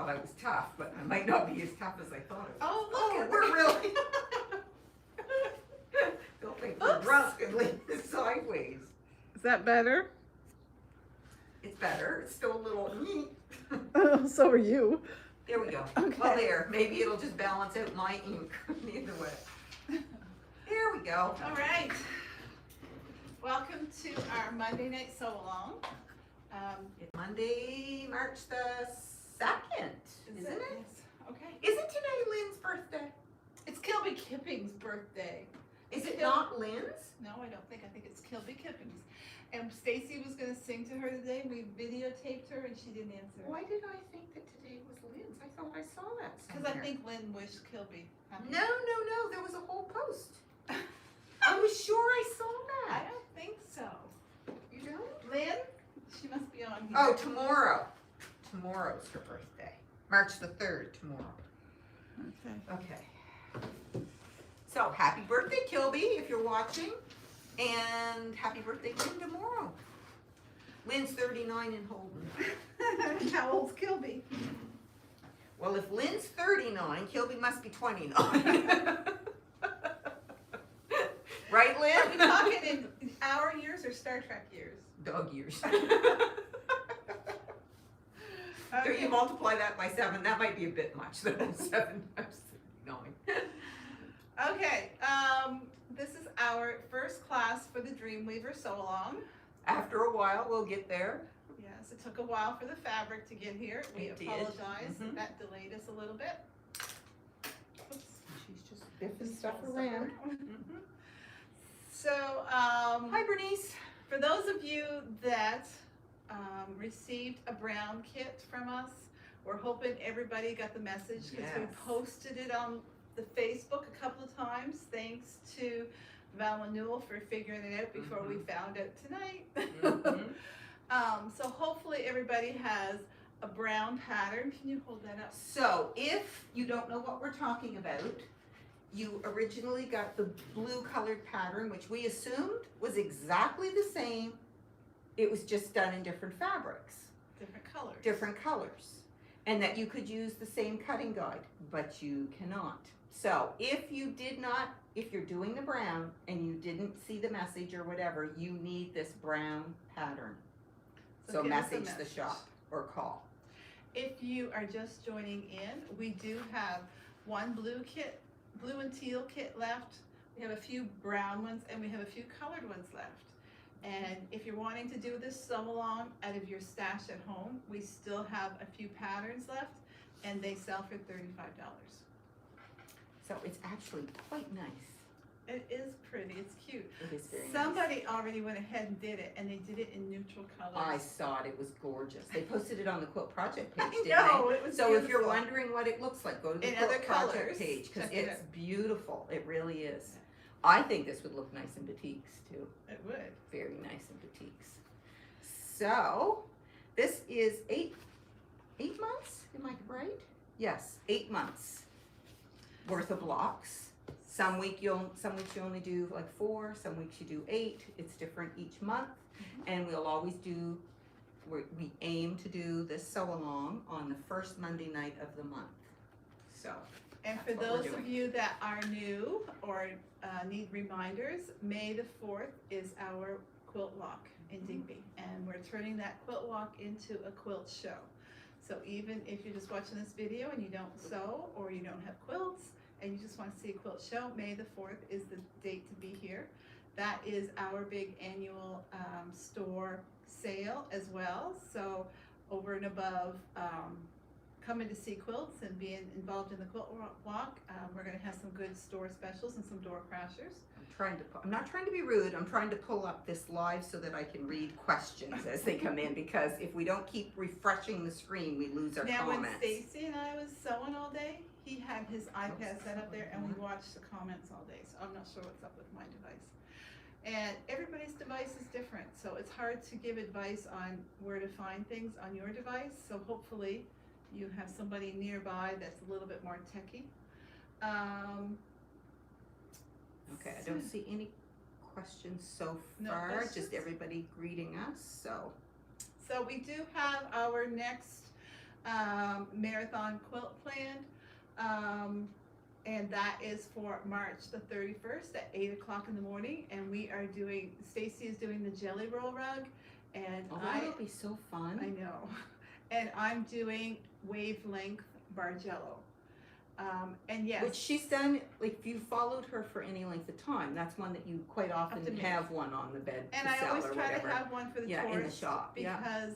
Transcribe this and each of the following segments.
thought I was tough, but I might not be as tough as I thought I was. Oh, look, we're really. They'll think we're drunk and lean sideways. Is that better? It's better. It's still a little. Oh, so are you. There we go. Okay. Well, there. Maybe it'll just balance out my ink. Either way. There we go. All right. Welcome to our Monday night sew-along. It's Monday, March the 2nd, isn't it? Yes. Okay. Isn't today Lynn's birthday? It's Kilby Kipping's birthday. Is it not Lynn's? No, I don't think. I think it's Kilby Kipping's. And Stacy was going to sing to her today. We videotaped her and she didn't answer. Why did I think that today was Lynn's? I thought I saw that Because somewhere. I think Lynn wished Kilby happy. No. There was a whole post. I was sure I saw I that. don't think so. You don't? Lynn? She must be on here. Oh, tomorrow. Tomorrow's her birthday. March the 3rd, tomorrow. Okay. Okay. So, happy birthday, Kilby, if you're watching. And happy birthday, Lynn, tomorrow. Lynn's 39 in Holden. How old's Kilby? Well, if Lynn's 39, Kilby must be 29. Right, Are Lynn? we talking in our years or Star Trek years? Dog years. So Okay. you multiply that by 7, that might be a bit much. 7 times 39. Okay, this is our first class for the Dreamweaver sew-along. After a while, we'll get there. Yes, it took a while for the fabric to get here. We It did. apologize, Mhm. that delayed us a little bit. Oops. She's just biffing stuff around. Mhm. So, Hi, Bernice. for those of you that received a brown kit from us, we're hoping everybody got the message because we Yes. posted it on the Facebook a couple of times. Thanks to Val and Newell for figuring it out before we found it tonight. Mhm. So hopefully everybody has a brown pattern. Can you hold that up? So, if you don't know what we're talking about, you originally got the blue colored pattern, which we assumed was exactly the same. It was just done in different fabrics, Different colors. different colors, and that you could use the same cutting guide, but you cannot. So if you did not, if you're doing the brown and you didn't see the message or whatever, you need this brown pattern. So give us a message the shop or call. If you are just joining in, we do have one blue and teal kit left. We have a few brown ones and we have a few colored ones left. And if you're wanting to do this sew along out of your stash at home, we still have a few patterns left and they sell for $35. So it's actually quite nice. It is pretty, it's cute. It is very nice. Somebody already went ahead and did it and they did it in neutral colors. I saw it. It was gorgeous. They posted it on the Quilt Project page, I didn't know, they? it was So if you're beautiful. wondering what it looks like, go to the In Quilt other Project colors, page because check it it's out. beautiful. It really is. I think this would look nice in boutiques too. It would. Very nice in boutiques. So this is eight months. Am I right? Yes, 8 months worth of blocks. Some weeks you only do like 4. Some weeks you do 8. It's different each month, and we'll always do. We aim to do this sew along on the first Monday night of the month. So. And for That's what we're those of doing. you that are new or need reminders, May the 4th is our quilt walk in Digby. And we're turning that quilt walk into a quilt show. So even if you're just watching this video and you don't sew or you don't have quilts and you just want to see a quilt show, May the 4th is the date to be here. That is our big annual store sale as well. So over and above coming to see quilts and being involved in the quilt walk, we're going to have some good store specials and some door crashers. I'm not trying to be rude. I'm trying to pull up this live so that I can read questions as they come in, because if we don't keep refreshing the screen, we lose our Now, comments. when Stacy and I was sewing all day, he had his iPad set up there and we watched the comments all day. So I'm not sure what's up with my device. And everybody's device is different, so it's hard to give advice on where to find things on your device. So hopefully you have somebody nearby that's a little bit more techie. Okay, I don't see any questions so No far, questions? just everybody greeting us, so. So we do have our next marathon quilt planned. And that is for March the 31st at 8 o'clock in the morning. And Stacy is doing the jelly roll rug. And Oh, that'll be so fun. I know. And I'm doing wavelength Bargello. And yes. Which she's done, like, if you followed her for any length of time, that's one that you quite often have one on the bed and to I sell always or try whatever. to have one for the in the tourists shop, because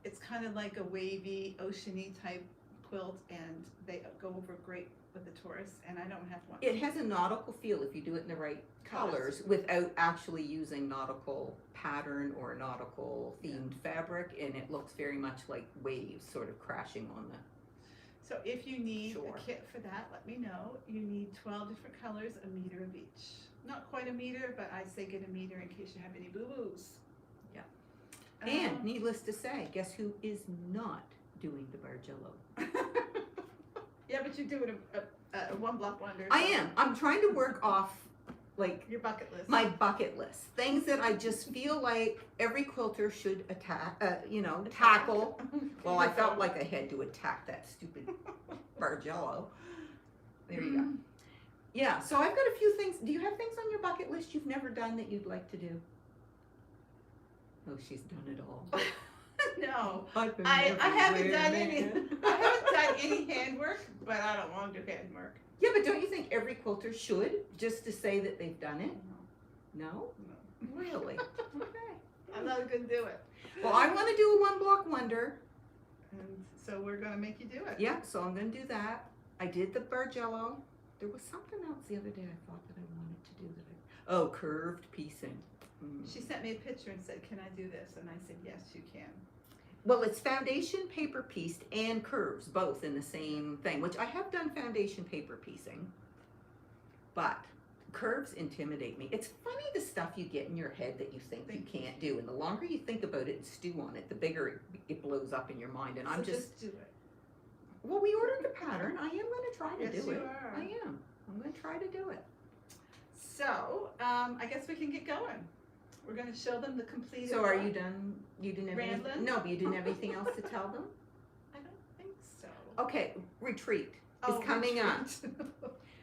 it's kind of like a wavy, oceany type quilt, and they go over great with the tourists, and I don't have one. It has a nautical feel if you do it in the right colors without actually using nautical pattern or nautical themed fabric, and it looks very much like waves sort of crashing on the. So if you need Sure. a kit for that, let me know. You need 12 different colors, a meter of each. Not quite a meter, but I say get a meter in case you have any boo-boos. Yeah. And needless to say, guess who is not doing the Bargello? Yeah, but you're doing a one block wonder. I am. I'm trying to work off, like, Your bucket list. my bucket list. Things that I just feel like every quilter should tackle. Well, I felt like I had to attack that stupid Bargello. There you go. Yeah, so I've got a few things. Do you have things on your bucket list you've never done that you'd like to do? Oh, she's done it all. No. I haven't done any handwork, but I don't want to do handwork. Yeah, but don't you think every quilter should, just to say that they've done it? No? Really? Okay. I'm not gonna do it. Well, I want to do a one block wonder. And so we're gonna make you do it. Yeah, so I'm going to do that. I did the Bargello. There was something else the other day I thought that I wanted to do curved piecing. She sent me a picture and said, "Can I do this?" And I said, "Yes, you can." Well, it's foundation paper pieced and curves, both in the same thing, which I have done foundation paper piecing, but curves intimidate me. It's funny the stuff you get in your head that you think you can't do, and the longer you think about it and stew on it, the bigger it blows up in your mind, and I'm just do it. Well, we ordered the pattern. I am going to try to Yes, do you it. are. I am. I'm going to try to do it. So, I guess we can get going. We're gonna show them the completed. So are you done? You didn't have anything? Rambling? No, but you didn't have anything else to tell them? I don't think so. Okay, retreat is coming up.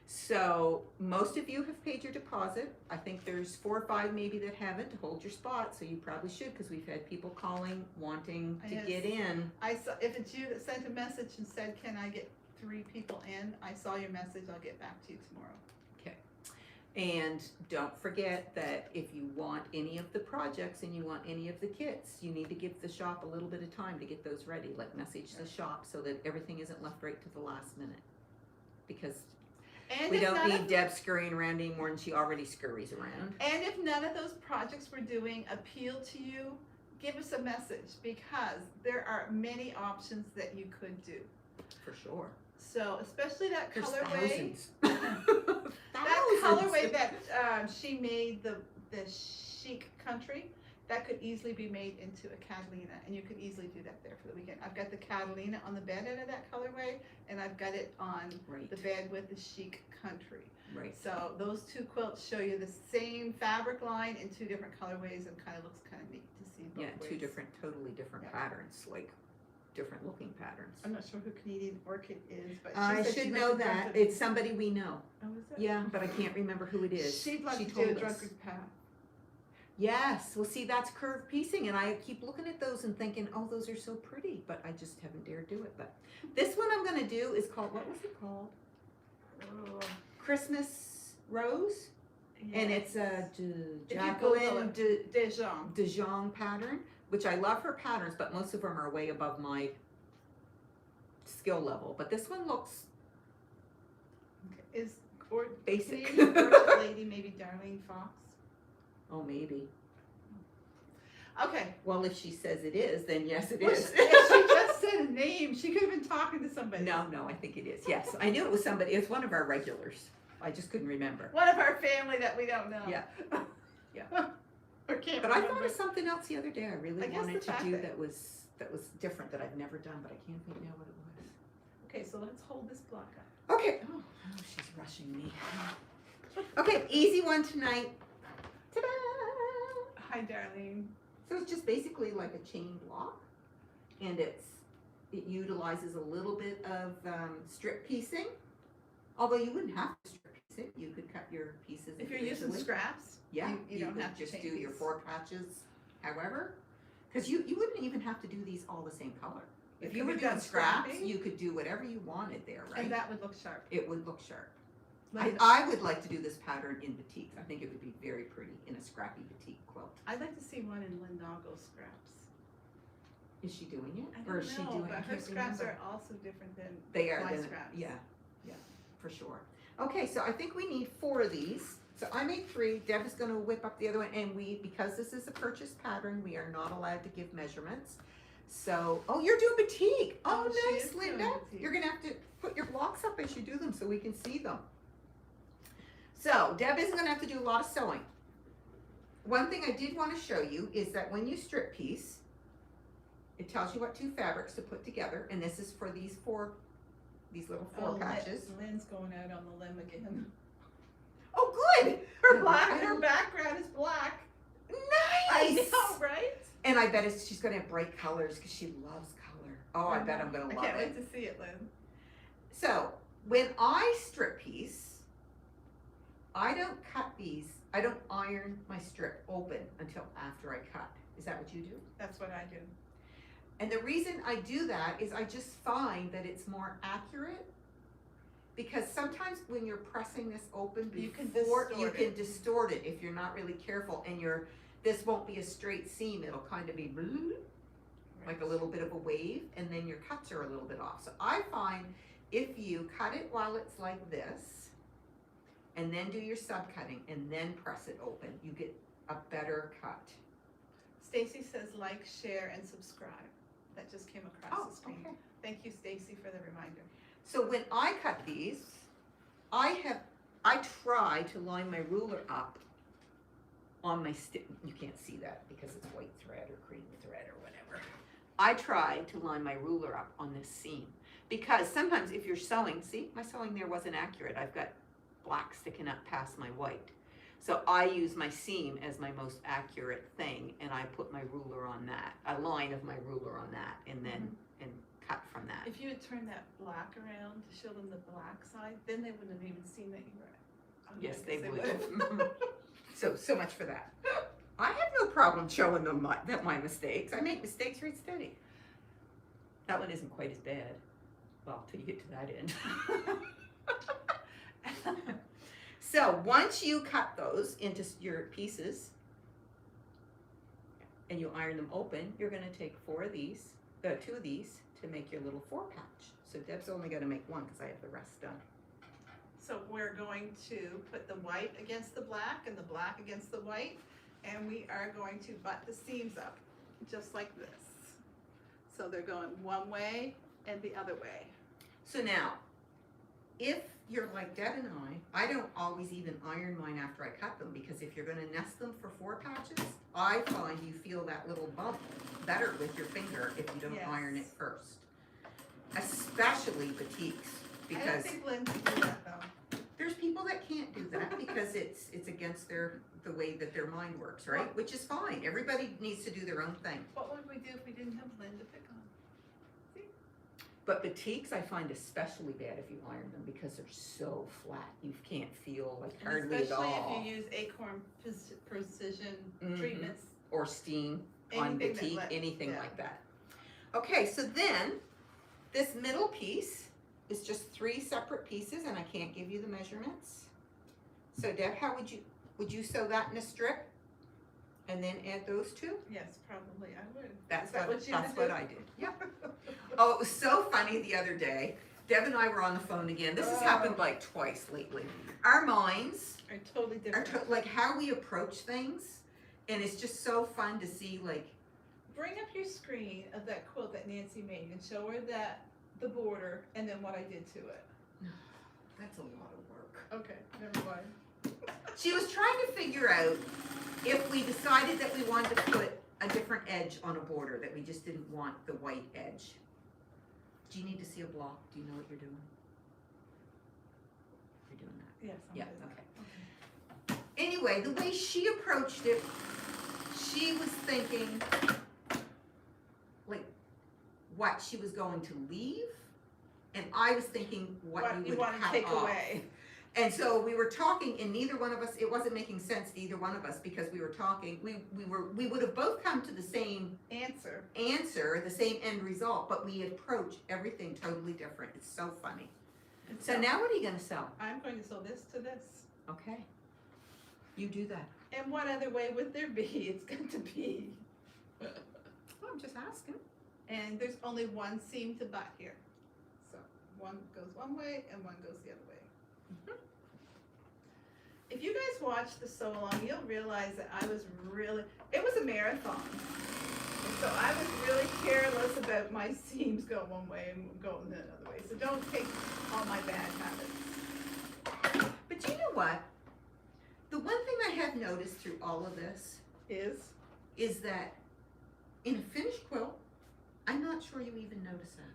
So most of you have paid your deposit. I think there's 4 or 5 maybe that haven't to hold your spot, so you probably should, because we've had people calling wanting to get in. I saw, if it's you that sent a message and said, "Can I get 3 people in?" I saw your message. I'll get back to you tomorrow. Okay. And don't forget that if you want any of the projects and you want any of the kits, you need to give the shop a little bit of time to get those ready. Like, message the shop so that everything isn't left right to the last minute. Because And we if don't none need of- Deb scurrying around anymore, and she already scurries around. And if none of those projects we're doing appeal to you, give us a message, because there are many options that you could do. For sure. So especially that There's colorway, thousands. that colorway that she made, the chic country, that could easily be made into a Catalina, and you could easily do that there for the weekend. I've got the Catalina on the bed out of that colorway, and I've got it on Right. the bed with the chic country. Right. So those 2 quilts show you the same fabric line in 2 different colorways, and kind of looks kind of neat to see both Yeah, ways. 2 different, totally different Yeah. patterns, like different looking patterns. I'm not sure who Canadian Orchid is, but she I said she should makes know a that. drunkard- It's somebody we know. Oh, is it? Yeah, but I can't remember who it is. She'd like She to do a told us. drunkard path. Yes, well, see, that's curved piecing, and I keep looking at those and thinking, oh, those are so pretty, but I just haven't dared do it. But this one I'm going to do is called, what was it called? Oh, Christmas Rose, and yes. it's a If you Jacqueline Google it, Dijon. Dijon pattern, which I love her patterns, but most of them are way above my skill level. But this one looks Is or basic. Canadian Orchid lady maybe Darlene Fox? Oh, maybe. Okay. Well, if she says it is, then yes, it Well, is. she just said a name. She could have been talking to somebody. No, I think it is. Yes, I knew it was somebody. It's one of our regulars. I just couldn't remember. One of our family that we don't know. Yeah. Yeah. Or can't But I remember. thought of something else the other day I really I guess wanted the to fact do that- that was different, that I've never done, but I can't think now what it was. Okay, so let's hold this block up. Okay. Oh, she's rushing me. Okay, easy one tonight. Ta-da! Hi, Darlene. So it's just basically like a chain block, and it's It utilizes a little bit of strip piecing, although you wouldn't have to strip piece it. You could cut your pieces If you're using individually. scraps, Yeah, you don't could have to just change do your these. 4 patches, however, because you wouldn't even have to do these all the same color. If It you could were be doing done scraps, scrapping. you could do whatever you wanted there, right? And that would look sharp. It would look sharp. Like, I would like to do this pattern in batik. I think it would be very pretty in a scrappy batik quilt. I'd like to see one in Lindago scraps. Is she doing it? I Or don't is she know, doing but I her can't scraps remember. are also different than They are, my then, scraps. yeah, for sure. Okay, so I think we need 4 of these. So I made 3. Deb is going to whip up the other one, and because this is a purchase pattern, we are not allowed to give measurements. So, oh, you're doing batik. Oh, Oh, she nice, is doing Linda. batik. You're going to have to put your blocks up as you do them so we can see them. So Deb isn't going to have to do a lot of sewing. One thing I did want to show you is that when you strip piece, it tells you what 2 fabrics to put together, and this is for these little 4 patches. Lynn's going out on the limb again. Oh, good. Her I her don't- background is black. Nice. I know, right? And I bet she's going to have bright colors because she loves color. Oh, I bet I'm going to love I can't it. wait to see it, Lynn. So when I strip piece, I don't cut these. I don't iron my strip open until after I cut. Is that what you do? That's what I do. And the reason I do that is I just find that it's more accurate, because sometimes when you're pressing this open You can before, distort you can it. distort it if you're not really careful, and this won't be a straight seam. It'll kind of be like a little bit of a wave, and then your cuts are a little bit off. So I find if you cut it while it's like this, and then do your subcutting, and then press it open, you get a better cut. Stacy says like, share, and subscribe. That just came across the screen. Okay. Thank you, Stacy, for the reminder. So when I cut these, I try to line my ruler up on my stick. You can't see that because it's white thread or cream thread or whatever. I try to line my ruler up on this seam, because sometimes if you're sewing, see, my sewing there wasn't accurate. I've got black sticking up past my white. So I use my seam as my most accurate thing, and I put my ruler on that, a line of my ruler on that, and then and cut from that. If you had turned that black around to show them the black side, then they wouldn't have even seen that you were. Yes, I they guess would. So much for that. I have no problem showing them my mistakes. I make mistakes right steady. That one isn't quite as bad. Well, till you get to that end. So once you cut those into your pieces and you iron them open, you're going to take 2 of these to make your little 4 patch. So Deb's only going to make 1 because I have the rest done. So we're going to put the white against the black and the black against the white, and we are going to butt the seams up, just like this. So they're going one way and the other way. So now, if you're like Deb and I don't always even iron mine after I cut them, because if you're going to nest them for 4 patches, I find you feel that little bump better with your finger if you don't Yes. iron it first. Especially batiks, I don't because think Lynn can do that though. there's people that can't do that because it's against the way that their mind works, right? Which is fine. Everybody needs to do their own thing. What would we do if we didn't have Lynn to pick on? But batiks I find especially bad if you iron them, because they're so flat. You can't feel like And hardly at especially all. if you use Acorn Precision Mhm. treatments. Or steam on Anything batik, anything yeah. like that. Okay, so then this middle piece is just 3 separate pieces, and I can't give you the measurements. So Deb, how would you sew that in a strip and then add those 2? Yes, probably I would. That's Is that what you would that's do? what I did. Yep. Oh, it was so funny the other day. Deb and I were on the phone again. This has happened like twice lately. Our minds Are totally are different. like how we approach things, and it's just so fun to see like. Bring up your screen of that quilt that Nancy made and show her the border and then what I did to it. That's a lot of work. Okay, never mind. She was trying to figure out if we decided that we wanted to put a different edge on a border, that we just didn't want the white edge. Do you need to see a block? Do you know what you're doing? You're doing that. Yes, I'm Yeah, good. okay. Anyway, the way she approached it, she was thinking, like, what she was going to leave, and I was thinking what you would want to cut take off. away. And so we were talking, and neither one of us, it wasn't making sense to either one of us because we were talking. We would have both come to the same Answer. the same end result, but we approach everything totally different. It's so funny. So now what are you going to sew? I'm going to sew this to this. Okay. You do that. And what other way would there be? It's got to be. Well, I'm just asking. And there's only one seam to butt here. So one goes one way and one goes the other way. Mm-hmm. If you guys watch the sew along, you'll realize that it was a marathon. And so I was really careless about my seams going one way and going another way. So don't take all my bad habits. But you know what? The one thing I have noticed through all of this is that in a finished quilt, I'm not sure you even notice that.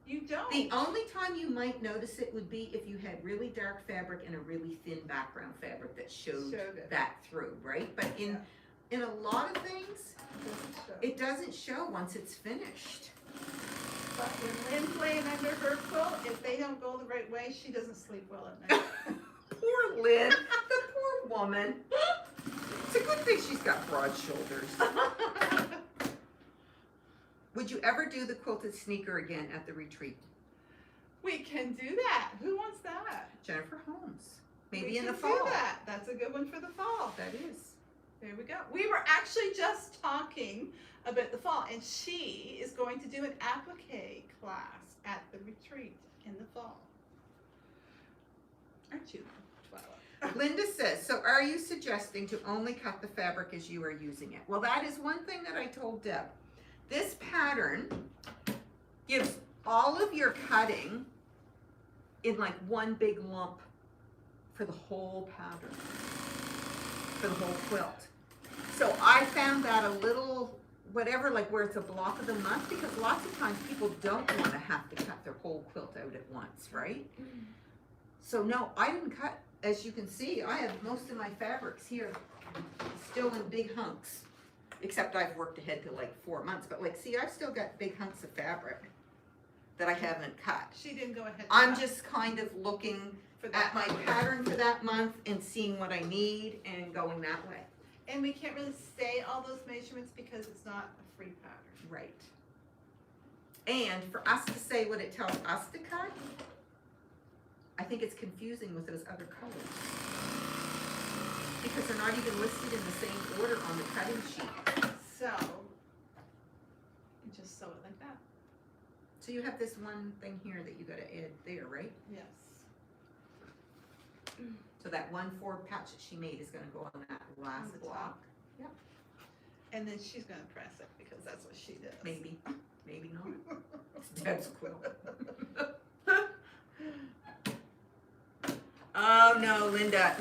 You don't. The only time you might notice it would be if you had really dark fabric and a really thin background fabric that showed that through, right? But in a lot of things, it doesn't show once it's finished. But when Lynn's laying under her quilt, if they don't go the right way, she doesn't sleep well at night. Poor Lynn, the poor woman. It's a good thing she's got broad shoulders. Would you ever do the quilted sneaker again at the retreat? We can do that. Who wants that? Jennifer Holmes. We Maybe in the can fall. do that. That's a good one for the fall. That is. There we go. We were actually just talking about the fall, and she is going to do an applique class at the retreat in the fall. Aren't you, Twyla? Linda says, so are you suggesting to only cut the fabric as you are using it? Well, that is one thing that I told Deb. This pattern gives all of your cutting in like one big lump for the whole pattern, for the whole quilt. So I found that a little, whatever, like where it's a block of the month, because lots of times people don't want to have to cut their whole quilt out at once, right? So no, I didn't cut. As you can see, I have most of my fabrics here still in big hunks. Except I've worked ahead to like 4 months, but like, see, I've still got big hunks of fabric that I haven't cut. She didn't go ahead. I'm just kind of looking for at my pattern for that month and seeing what I need and going that way. And we can't really say all those measurements because it's not a free pattern. Right. And for us to say what it tells us to cut, I think it's confusing with those other colors. Because they're not even listed in the same order on the cutting sheet. So, you just sew it like that. So you have this one thing here that you gotta add there, right? Yes. So that 1/4 patch that she made is gonna go on that last the block. top. Yep. And then she's gonna press it because that's what she does. Maybe, maybe not. It's Deb's quilt. Oh no, Linda,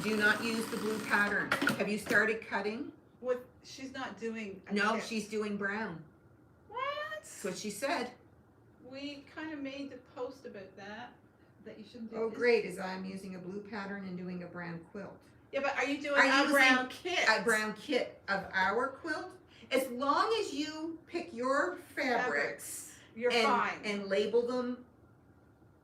do not use the blue pattern. Have you started cutting? What? She's not doing. No, she's doing brown. What? That's what she said. We kind of made the post about that you shouldn't do. Oh, great, as I'm using a blue pattern and doing a brown quilt. Yeah, but are you doing Are a you brown kit? A brown kit of our quilt? As long as you pick your fabrics You're fine. and label them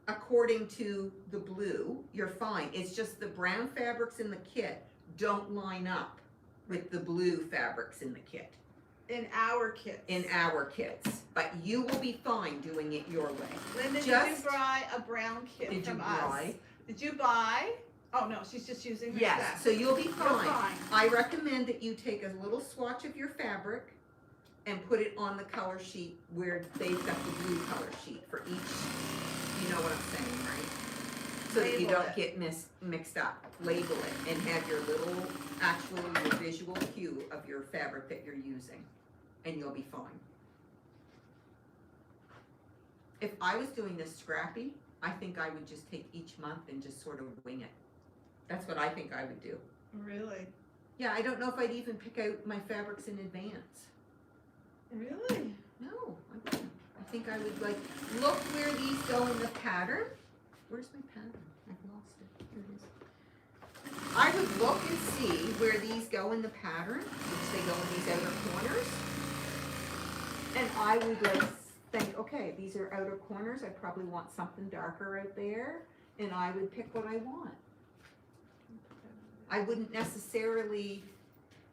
according to the blue, you're fine. It's just the brown fabrics in the kit don't line up with the blue fabrics in the kit. In our kits. In our kits. But you will be fine doing it your way. Linda, did you buy a brown kit from us? Did you buy? Oh no, she's just using her Yes, stuff. so you'll be fine. You're fine. I recommend that you take a little swatch of your fabric and put it on the color sheet where they've got the blue color sheet for each, you know what I'm saying, right? So that you Label don't get mixed up. Label it and have your little, your visual cue of your fabric that you're using, and you'll be fine. If I was doing this scrappy, I think I would just take each month and just sort of wing it. That's what I think I would do. Really? Yeah, I don't know if I'd even pick out my fabrics in advance. Really? No, I wouldn't. I think I would like, look where these go in the pattern. Where's my pattern? I've lost it. Here it is. I would look and see where these go in the pattern, which they go in these outer corners. And I would like think, okay, these are outer corners, I probably want something darker out there, and I would pick what I want. I wouldn't necessarily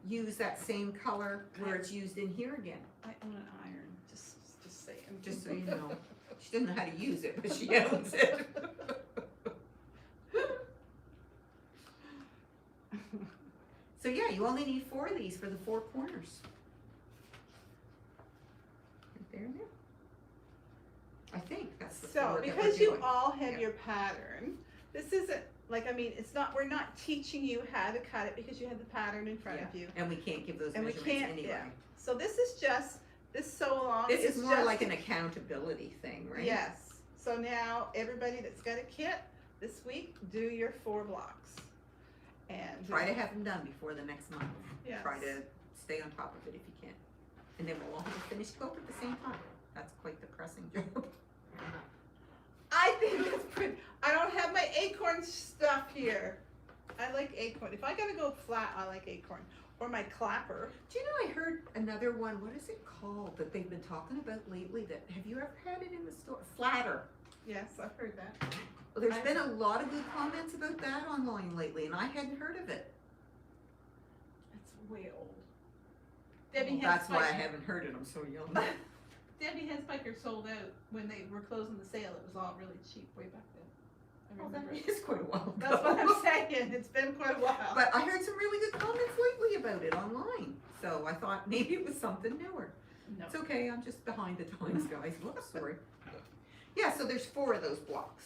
use that same color where it's used in here again, I own an iron, just saying. just so you know. She doesn't know how to use it, but she owns it. So yeah, you only need 4 of these for the 4 corners. Right there and there. I think that's the So, color that we're because you doing. all have Yeah. your pattern, this isn't, like, I mean, it's not, we're not teaching you how to cut it because you have the pattern in front of you. And we can't give those And we measurements can't, anyway. yeah. So this is just, this sew along. This is more just like an accountability thing, right? Yes. So now, everybody that's got a kit, this week, do your 4 blocks. And Try to have them done before the next month. Yes. Try to stay on top of it if you can. And then we'll all have a finished quilt at the same time. That's quite the pressing job. I think that's pretty. I don't have my acorn stuff here. I like acorn. If I gotta go flat, I like acorn. Or my clapper. Do you know I heard another one, what is it called, that they've been talking about lately that, have you ever had it in the store? Flatter. Yes, I've heard that. Well, there's been a lot of good comments about that online lately, and I hadn't heard of it. It's way old. Debbie Well, Hans that's why I Spiker. haven't heard it, I'm so young. Debbie Hans Spiker sold out when they were closing the sale. It was all really cheap way back then. I Well, remember that it. is quite a while ago. That's what I'm saying. It's been quite a while. But I heard some really good comments lately about it online, so I thought maybe it was something newer. No. It's okay, I'm just behind the times, guys. Whoops, sorry. Yeah, so there's 4 of those blocks,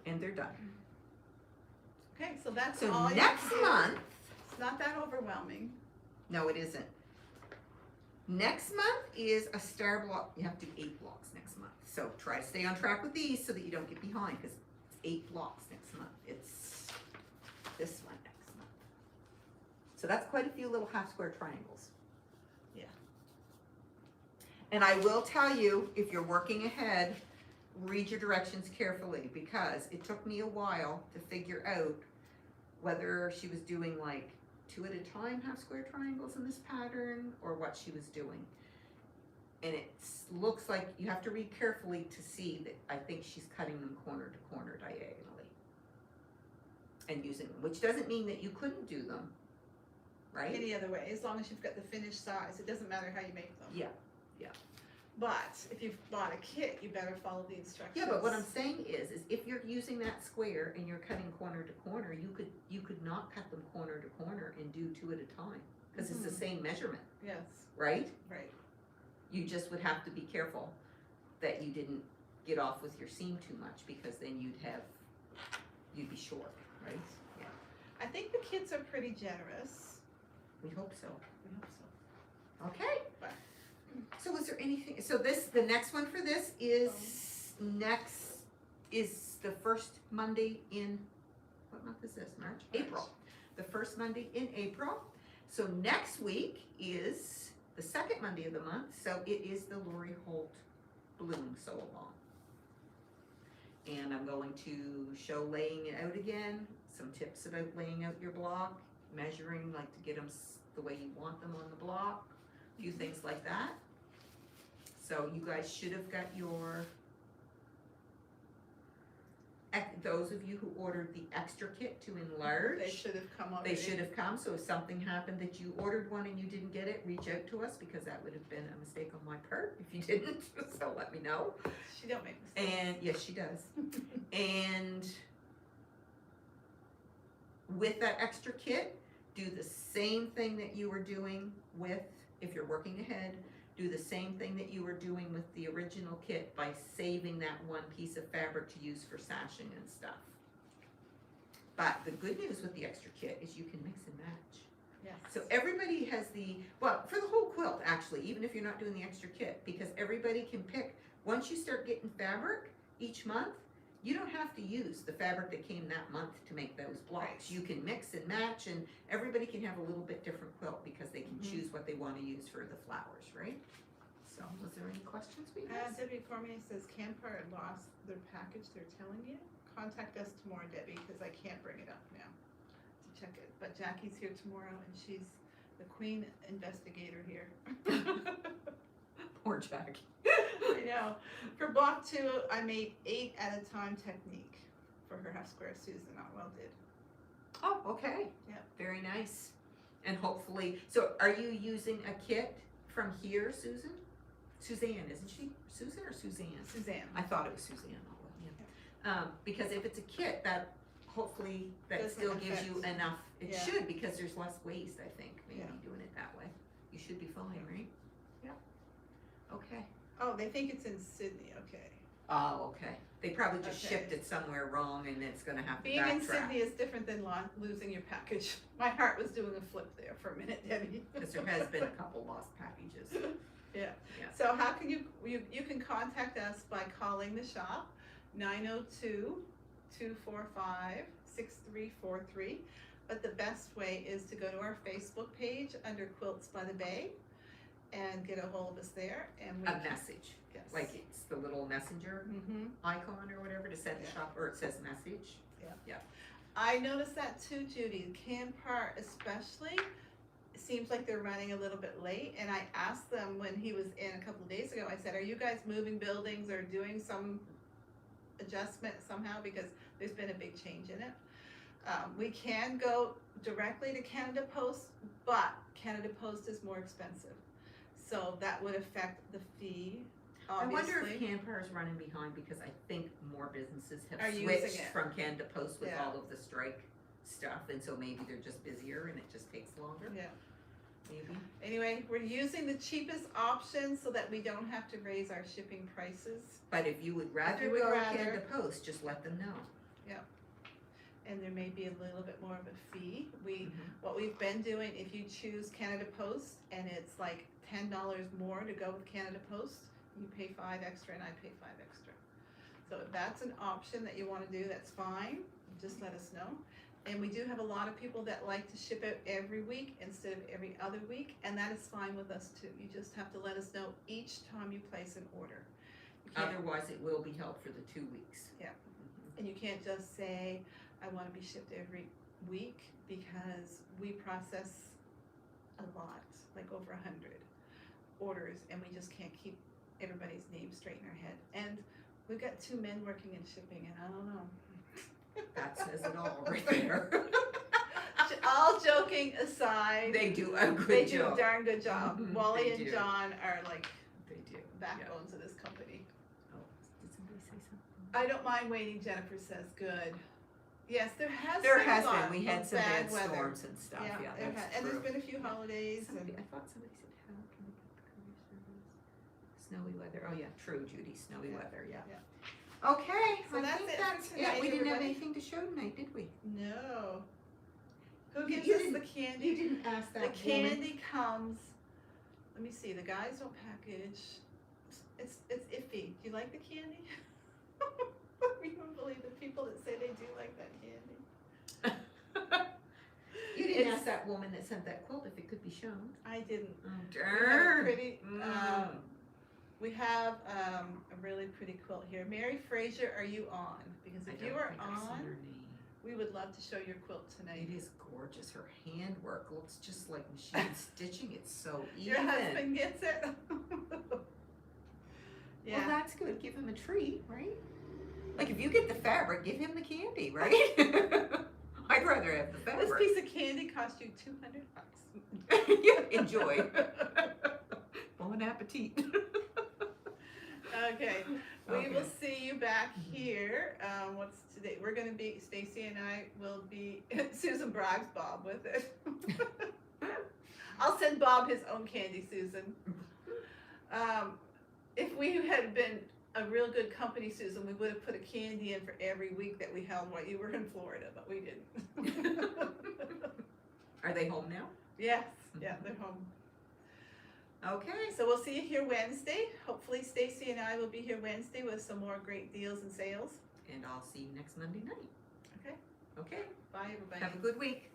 and they're done. Okay, so that's So all you next have to do. month, It's not that overwhelming. no, it isn't. Next month is a star block. You have to do 8 blocks next month. So try to stay on track with these so that you don't get behind, because it's 8 blocks next month. It's this one next month. So that's quite a few little half square triangles. Yeah. And I will tell you, if you're working ahead, read your directions carefully, because it took me a while to figure out whether she was doing like 2 at a time half square triangles in this pattern or what she was doing. And it looks like you have to read carefully to see that I think she's cutting them corner to corner diagonally and using them, which doesn't mean that you couldn't do them, right? Any other way, as long as you've got the finished size, it doesn't matter how you make them. Yeah. But if you've bought a kit, you better follow the instructions. Yeah, but what I'm saying is if you're using that square and you're cutting corner to corner, you could not cut them corner to corner and do 2 at a time, because it's the same measurement, Yes, right? right. You just would have to be careful that you didn't get off with your seam too much, because then you'd be short, right? Yeah, I think the kits are pretty generous. we hope so. We hope so. Okay. But- So is there anything, so the next one for this is the first Monday in, what month is this, March? April. The first Monday in April. So next week is the second Monday of the month, so it is the Lori Holt Bloom Sew Along. And I'm going to show laying it out again, some tips about laying out your block, measuring like to get them the way you want them on the block, a few things like that. So you guys should have got your, those of you who ordered the extra kit to enlarge. They should have come already. They should have come, so if something happened that you ordered one and you didn't get it, reach out to us, because that would have been a mistake on my part if you didn't, so let me know. She don't make mistakes. And, yes, she does. And with that extra kit, do the same thing that you were doing with, if you're working ahead, do the same thing that you were doing with the original kit by saving that one piece of fabric to use for sashing and stuff. But the good news with the extra kit is you can mix and match. Yes. So everybody has well, for the whole quilt actually, even if you're not doing the extra kit, because everybody can pick, once you start getting fabric each month, you don't have to use the fabric that came that month to make those blocks. Right. You can mix and match, and everybody can have a little bit different quilt because they can choose what they want to use for the flowers, right? So, was there any questions we have? Debbie Cormier says Canpar lost their package, they're telling you. Contact us tomorrow, Debbie, because I can't bring it up now to check it. But Jackie's here tomorrow and she's the queen investigator here. Poor Jackie. I know. For block 2, I made 8 at a time technique for her half square Susan Otwell did. Oh, okay. Yep. Very nice. And hopefully, so are you using a kit from here, Susan? Suzanne, isn't she? Susan or Suzanne? Suzanne. I thought it was Suzanne. Oh, well, yeah. Because if it's a kit, that hopefully that Doesn't still gives you affect- enough. It Yeah. should, because there's less waste, I think, maybe Yeah. doing it that way. You should be fine, right? Yeah. Okay. Oh, they think it's in Sydney, okay. Oh, okay. They probably just Okay. shipped it somewhere wrong and it's gonna have to Being in backtrack. Sydney is different than losing your package. My heart was doing a flip there for a minute, Debbie. Because there has been a couple lost packages. Yeah. Yeah. So how can you can contact us by calling the shop, 902-245-6343. But the best way is to go to our Facebook page under Quilts by the Bay and get a hold of us there, and we A message, Yes. like it's the little messenger Mm-hmm. icon or whatever to send the Yeah. shop, or it says message. I noticed that too, Judy. Campart especially, it seems like they're running a little bit late. And I asked them when he was in a couple of days ago, I said, are you guys moving buildings or doing some adjustment somehow? Because there's been a big change in it. We can go directly to Canada Post, but Canada Post is more expensive. So that would affect the fee, obviously. I wonder if Canpar is running behind because I think more businesses have Are using switched it. from Canada Post with Yeah. all of the strike stuff, and so maybe they're just busier and it just takes longer, Yeah. maybe. Anyway, we're using the cheapest option so that we don't have to raise our shipping prices. But if you would rather you would go rather- Canada Post, just let them know. And there may be a little bit more of a fee. Mhm. What we've been doing, if you choose Canada Post and it's like $10 more to go with Canada Post, you pay $5 extra and I pay $5 extra. So if that's an option that you wanna do, that's fine, just let us know. And we do have a lot of people that like to ship it every week instead of every other week, and that is fine with us too. You just have to let us know each time you place an order. You can't- Otherwise, it will be held for the 2 weeks. Yeah. Mhm. And you can't just say, I wanna be shipped every week, because we process a lot, like over 100 orders, and we just can't keep everybody's name straight in our head. And we've got 2 men working in shipping, and I don't know. That says it all right there. All joking aside, They do a good they do job. a darn good job. Mhm, Wally they and do. John are like They do. Yeah. backbones of this company. Oh, did somebody say something? I don't mind waiting, Jennifer says, good. Yes, there has There been has a lot been, we had of some bad weather. storms and stuff, yeah, there that's and true. there's been a few holidays Somebody, and I thought somebody said, how can we get the courier service? Snowy weather, oh yeah, true, Judy, snowy Yeah, weather, yeah. yeah. Okay, So I that's think it for that's, tonight, yeah, we didn't have everybody. anything to show tonight, did we? no. Who You gives us didn't- the candy? You didn't ask The that woman. candy comes, let me see, the guys don't package, it's iffy. Do you like the candy? You wouldn't believe the people that say they do like that candy. You didn't It's- ask that woman that sent that quilt if it could be shown. I didn't. Oh, We have a darn. pretty, Mm. we have a really pretty quilt here. Mary Fraser, are you on? Because I if you don't are think I've seen her on, name. we would love to show your quilt tonight. It is gorgeous. Her handwork looks just like machine stitching. It's so even. Your husband gets it? Well, Yeah, that's good. Give him a treat, right? Like if you get the fabric, give him the candy, right? I'd rather have the this fabric. piece of candy cost you $200. Yeah, enjoy. Bon appetit. Okay, we Okay. will see you back here. What's today? We're gonna be, Stacy and I will be, Susan brags Bob with it. I'll send Bob his own candy, Susan. If we had been a real good company, Susan, we would have put a candy in for every week that we held while you were in Florida, but we didn't. Are they home now? Yes, yeah, they're home. Okay. So we'll see you here Wednesday. Hopefully Stacy and I will be here Wednesday with some more great deals and sales. And I'll see you next Monday night. Okay, Okay. bye everybody. Have a good week.